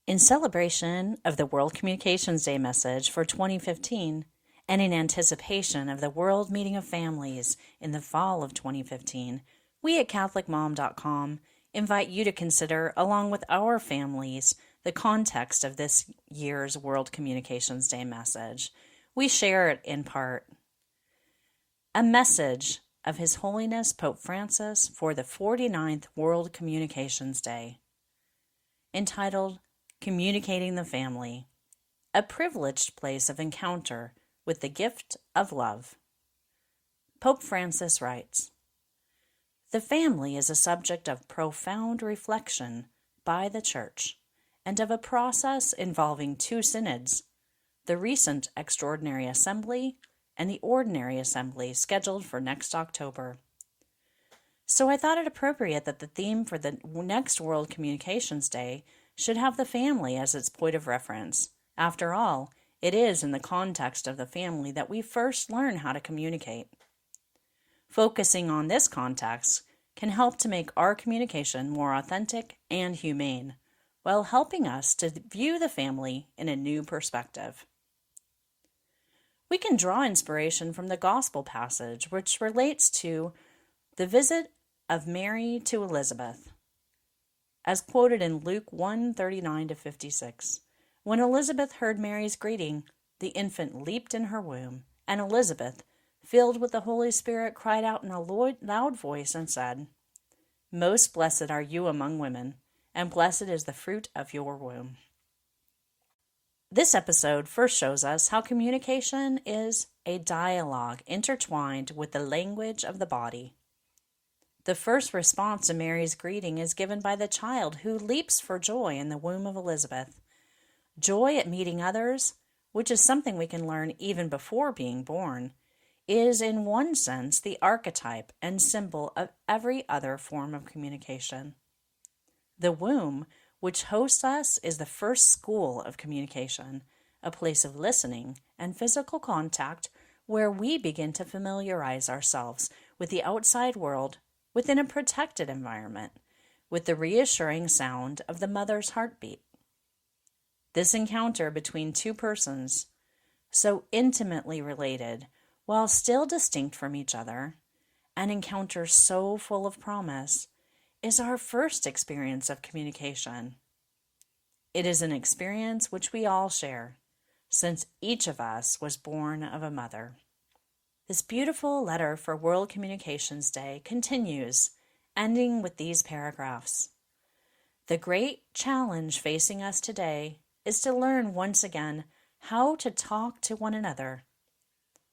In celebration of the World Communications Day message for 2015, and in anticipation of the World Meeting of Families in the fall of 2015, we at CatholicMom.com invite you to consider, along with our families, the context of this year's World Communications Day message. We share it in part. A message of His Holiness Pope Francis for the 49th World Communications Day, entitled Communicating the Family, a privileged place of encounter with the gift of love. Pope Francis writes, "The family is a subject of profound reflection by the Church and of a process involving two synods, the recent Extraordinary Assembly and the Ordinary Assembly scheduled for next October. So I thought it appropriate that the theme for the next World Communications Day should have the family as its point of reference. After all, it is in the context of the family that we first learn how to communicate. Focusing on this context can help to make our communication more authentic and humane, while helping us to view the family in a new perspective. We can draw inspiration from the Gospel passage, which relates to the visit of Mary to Elizabeth, as quoted in Luke 1:39-56. When Elizabeth heard Mary's greeting, the infant leaped in her womb, and Elizabeth, filled with the Holy Spirit, cried out in a loud voice and said, 'Most blessed are you among women, and blessed is the fruit of your womb.' This episode first shows us how communication is a dialogue intertwined with the language of the body. The first response to Mary's greeting is given by the child who leaps for joy in the womb of Elizabeth. Joy at meeting others, which is something we can learn even before being born, is in one sense the archetype and symbol of every other form of communication. The womb, which hosts us, is the first school of communication, a place of listening and physical contact where we begin to familiarize ourselves with the outside world within a protected environment, with the reassuring sound of the mother's heartbeat. This encounter between two persons, so intimately related while still distinct from each other, an encounter so full of promise, is our first experience of communication. It is an experience which we all share, since each of us was born of a mother. This beautiful letter for World Communications Day continues, ending with these paragraphs. The great challenge facing us today is to learn once again how to talk to one another,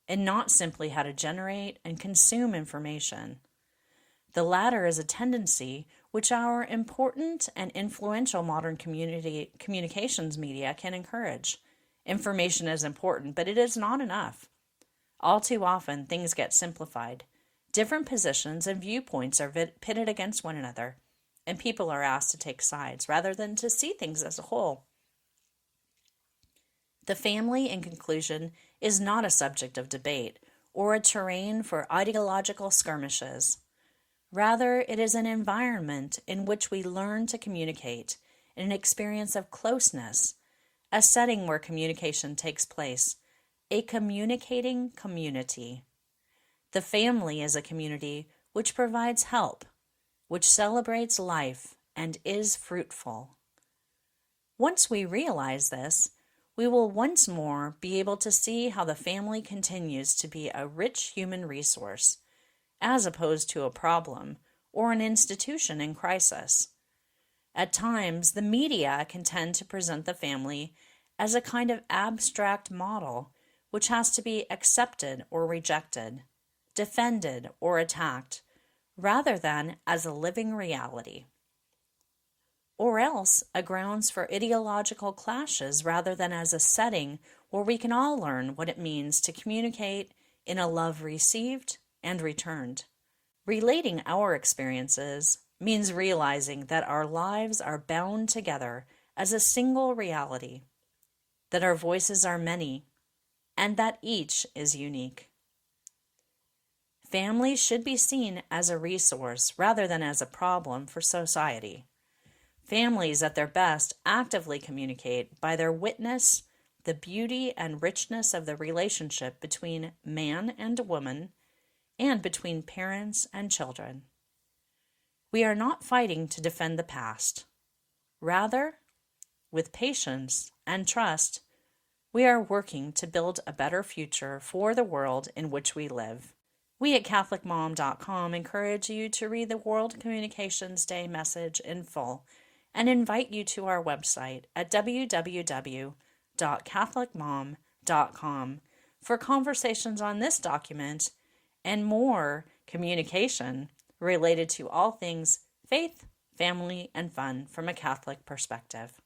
and not simply how to generate and consume information. The latter is a tendency which our important and influential modern communications media can encourage. Information is important, but it is not enough. All too often, things get simplified. Different positions and viewpoints are pitted against one another, and people are asked to take sides rather than to see things as a whole. The family, in conclusion, is not a subject of debate or a terrain for ideological skirmishes. Rather, it is an environment in which we learn to communicate, an experience of closeness, a setting where communication takes place, a communicating community. The family is a community which provides help, which celebrates life and is fruitful. Once we realize this, we will once more be able to see how the family continues to be a rich human resource, as opposed to a problem or an institution in crisis. At times, the media can tend to present the family as a kind of abstract model which has to be accepted or rejected, defended or attacked, rather than as a living reality. Or else a grounds for ideological clashes rather than as a setting where we can all learn what it means to communicate in a love received and returned. Relating our experiences means realizing that our lives are bound together as a single reality, that our voices are many, and that each is unique. Families should be seen as a resource rather than as a problem for society. Families at their best actively communicate by their witness the beauty and richness of the relationship between man and woman and between parents and children. We are not fighting to defend the past. Rather, with patience and trust, we are working to build a better future for the world in which we live. We at CatholicMom.com encourage you to read the World Communications Day message in full and invite you to our website at www.CatholicMom.com for conversations on this document and more communication related to all things faith, family, and fun from a Catholic perspective.